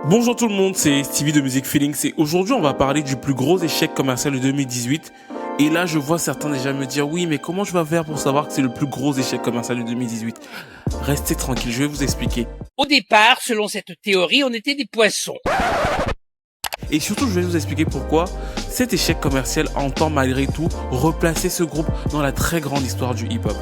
Bonjour tout le monde, c'est Stevie de Music Feelings et aujourd'hui on va parler du plus gros échec commercial de 2018. Et là je vois certains déjà me dire oui mais comment je vais faire pour savoir que c'est le plus gros échec commercial de 2018 ? Restez tranquille, je vais vous expliquer. Au départ, selon cette théorie, on était des poissons. Et surtout je vais vous expliquer pourquoi cet échec commercial entend malgré tout replacer ce groupe dans la très grande histoire du hip-hop.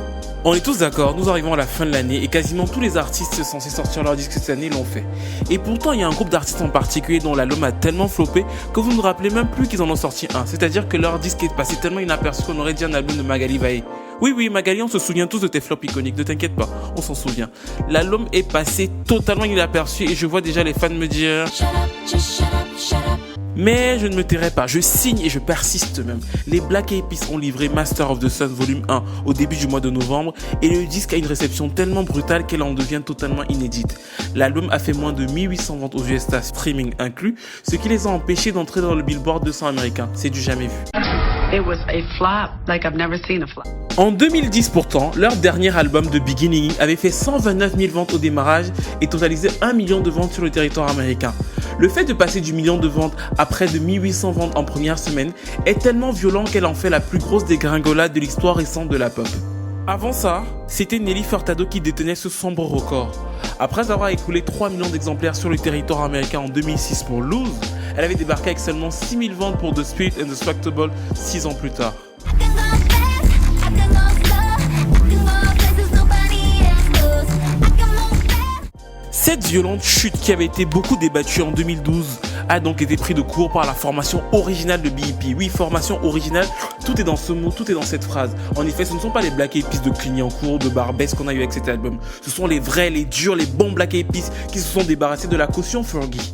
On est tous d'accord, nous arrivons à la fin de l'année et quasiment tous les artistes censés sortir leur disque cette année l'ont fait. Et pourtant il y a un groupe d'artistes en particulier dont l'album a tellement floppé que vous ne vous rappelez même plus qu'ils en ont sorti un. C'est-à-dire que leur disque est passé tellement inaperçu qu'on aurait dit un album de Magali Vaé. Oui Magali, on se souvient tous de tes flops iconiques, ne t'inquiète pas, on s'en souvient. L'album est passé totalement inaperçu et je vois déjà les fans me dire shut up, just shut up, shut up. Mais je ne me tairai pas, je signe et je persiste même. Les Black Eyed Peas ont livré Master of the Sun volume 1 au début du mois de novembre et le disque a une réception tellement brutale qu'elle en devient totalement inédite. L'album a fait moins de 1800 ventes aux USA, streaming inclus, ce qui les a empêchés d'entrer dans le Billboard 200 américain. C'est du jamais vu. It was a flop like I've never seen a flop. En 2010 pourtant, leur dernier album The Beginning avait fait 129 000 ventes au démarrage et totalisé 1 million de ventes sur le territoire américain. Le fait de passer du million de ventes à près de 1800 ventes en première semaine est tellement violent qu'elle en fait la plus grosse dégringolade de l'histoire récente de la pop. Avant ça, c'était Nelly Furtado qui détenait ce sombre record. Après avoir écoulé 3 millions d'exemplaires sur le territoire américain en 2006 pour Lose, elle avait débarqué avec seulement 6000 ventes pour The Spirit and Destructible 6 ans plus tard. Cette violente chute qui avait été beaucoup débattue en 2012 a donc été prise de court par la formation originale de BEP. Oui, formation originale, tout est dans ce mot, tout est dans cette phrase. En effet, ce ne sont pas les Black Eyed Peas de Clignancourt, de Barbès qu'on a eu avec cet album. Ce sont les vrais, les durs, les bons Black Eyed Peas qui se sont débarrassés de la caution Fergie.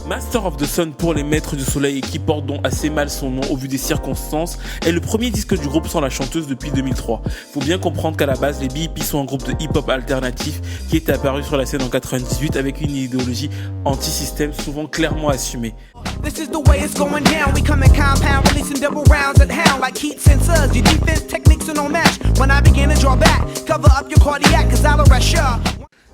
Master of the Sun pour les maîtres du soleil et qui porte donc assez mal son nom au vu des circonstances est le premier disque du groupe sans la chanteuse depuis 2003. Faut bien comprendre qu'à la base les BEP sont un groupe de hip-hop alternatif qui est apparu sur la scène en 98 avec une idéologie anti-système souvent clairement assumée. This is the way it's going down. We come in compound, releasing double rounds at hound like Keats and Suds. Your defense techniques are no match. When I begin to draw back, cover up your cardiac, cause I'll arrest ya.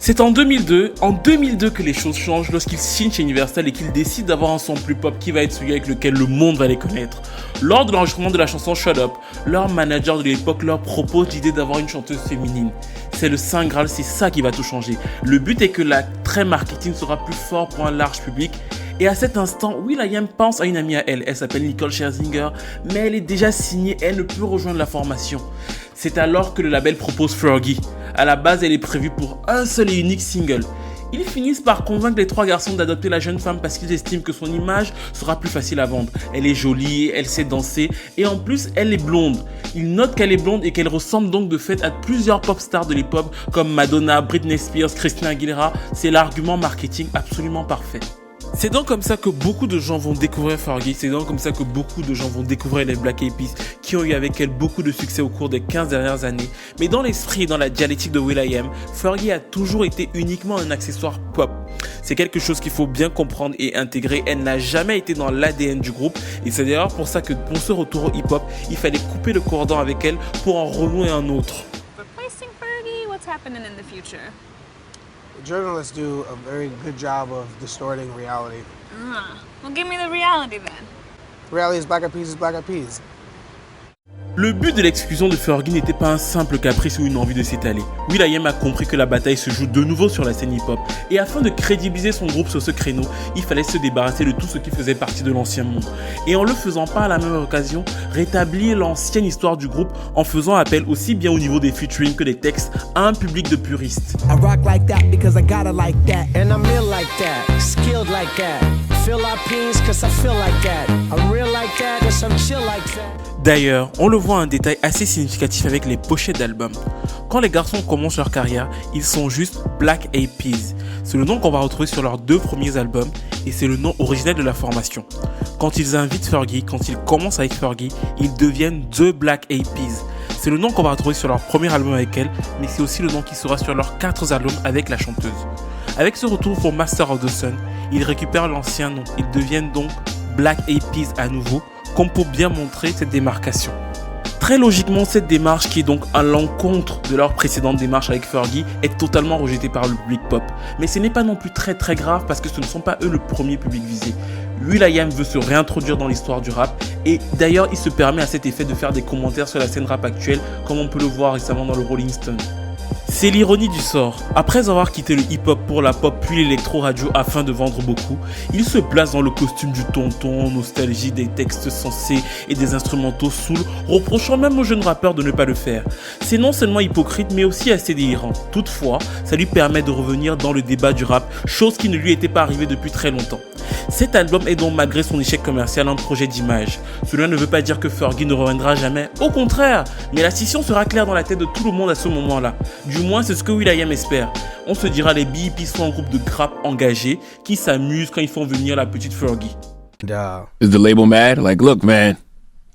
C'est en 2002 que les choses changent lorsqu'ils signent chez Universal et qu'ils décident d'avoir un son plus pop qui va être celui avec lequel le monde va les connaître. Lors de l'enregistrement de la chanson Shut Up, leur manager de l'époque leur propose l'idée d'avoir une chanteuse féminine. C'est le Saint Graal, c'est ça qui va tout changer. Le but est que l'attrait marketing sera plus fort pour un large public. Et à cet instant, will.i.am pense à une amie à elle s'appelle Nicole Scherzinger, mais elle est déjà signée, elle ne peut rejoindre la formation. C'est alors que le label propose Fergie. À la base, elle est prévue pour un seul et unique single. Ils finissent par convaincre les trois garçons d'adopter la jeune femme parce qu'ils estiment que son image sera plus facile à vendre. Elle est jolie, elle sait danser et en plus elle est blonde. Ils notent qu'elle est blonde et qu'elle ressemble donc de fait à plusieurs pop stars de l'époque comme Madonna, Britney Spears, Christina Aguilera. C'est l'argument marketing absolument parfait. C'est donc comme ça que beaucoup de gens vont découvrir Fergie, c'est donc comme ça que beaucoup de gens vont découvrir les Black Eyed Peas qui ont eu avec elle beaucoup de succès au cours des 15 dernières années. Mais dans l'esprit et dans la dialectique de will.i.am, Fergie a toujours été uniquement un accessoire pop. C'est quelque chose qu'il faut bien comprendre et intégrer, elle n'a jamais été dans l'ADN du groupe et c'est d'ailleurs pour ça que pour ce retour au hip-hop, il fallait couper le cordon avec elle pour en renouer un autre. Replacing Fergie, what's happening in the future? Journalists do a very good job of distorting reality. Well, give me the reality then. Reality is Black Eyed Peas is Black Eyed Peas. Le but de l'exclusion de Fergie n'était pas un simple caprice ou une envie de s'étaler. will.i.am a compris que la bataille se joue de nouveau sur la scène hip-hop et afin de crédibiliser son groupe sur ce créneau, il fallait se débarrasser de tout ce qui faisait partie de l'ancien monde. Et en le faisant pas à la même occasion, rétablir l'ancienne histoire du groupe en faisant appel aussi bien au niveau des featuring que des textes à un public de puristes. I rock like that because I gotta like that. And I'm ill like that, skilled like that. Feel our pains cause I feel like that. I'm real like that cause I'm chill like that. D'ailleurs, on le voit un détail assez significatif avec les pochettes d'albums. Quand les garçons commencent leur carrière, ils sont juste Black Eyed Peas. C'est le nom qu'on va retrouver sur leurs deux premiers albums et c'est le nom original de la formation. Quand ils invitent Fergie, quand ils commencent avec Fergie, ils deviennent The Black Eyed Peas. C'est le nom qu'on va retrouver sur leur premier album avec elle, mais c'est aussi le nom qui sera sur leurs 4 albums avec la chanteuse. Avec ce retour pour Master of the Sun, ils récupèrent l'ancien nom. Ils deviennent donc Black Eyed Peas à nouveau, comme pour bien montrer cette démarcation. Très logiquement, cette démarche qui est donc à l'encontre de leur précédente démarche avec Fergie est totalement rejetée par le public pop. Mais ce n'est pas non plus très grave parce que ce ne sont pas eux le premier public visé. will.i.am veut se réintroduire dans l'histoire du rap et d'ailleurs il se permet à cet effet de faire des commentaires sur la scène rap actuelle comme on peut le voir récemment dans le Rolling Stone. C'est l'ironie du sort. Après avoir quitté le hip-hop pour la pop puis l'électro-radio afin de vendre beaucoup, il se place dans le costume du tonton, nostalgie des textes sensés et des instrumentaux soul, reprochant même aux jeunes rappeurs de ne pas le faire. C'est non seulement hypocrite mais aussi assez délirant. Toutefois, ça lui permet de revenir dans le débat du rap, chose qui ne lui était pas arrivée depuis très longtemps. Cet album est donc malgré son échec commercial un projet d'image. Cela ne veut pas dire que Fergie ne reviendra jamais, au contraire, mais la scission sera claire dans la tête de tout le monde à ce moment-là. Du moins c'est ce que will.i.am espère. On se dira les BIP sont un groupe de rap engagés qui s'amusent quand ils font venir la petite Fergie. Is the label mad? Like, look, man.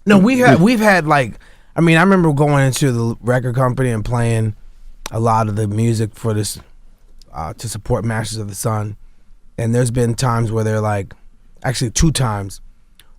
No, we've had like, I mean, I remember going into the record company and playing a lot of the music for this to support Masters of the Sun, and there's been times where they're like, actually 2 times,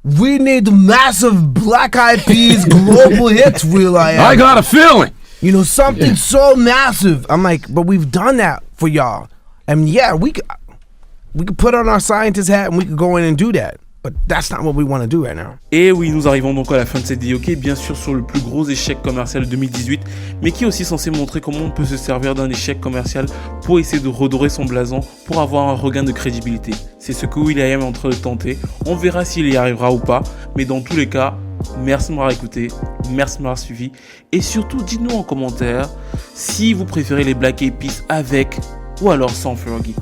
we need massive Black Eyed Peas global hits. will.i.am. I got a feeling. You know, something so massive. I'm like, but we've done that for y'all. And yeah, we could put on our scientist hat and we could go in and do that. But that's not what we want to do right now. Et oui, nous arrivons donc à la fin de cette vidéo qui est bien sûr sur le plus gros échec commercial de 2018, mais qui est aussi censé montrer comment on peut se servir d'un échec commercial pour essayer de redorer son blason pour avoir un regain de crédibilité. C'est ce que will.i.am est en train de tenter. On verra s'il y arrivera ou pas, mais dans tous les cas, merci de m'avoir écouté, merci de m'avoir suivi, et surtout dites-nous en commentaire si vous préférez les Black Eyed Peas avec ou alors sans Fergie.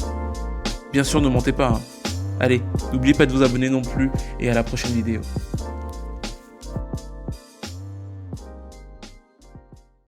Bien sûr, ne mentez pas, hein. Allez, n'oubliez pas de vous abonner non plus et à la prochaine vidéo.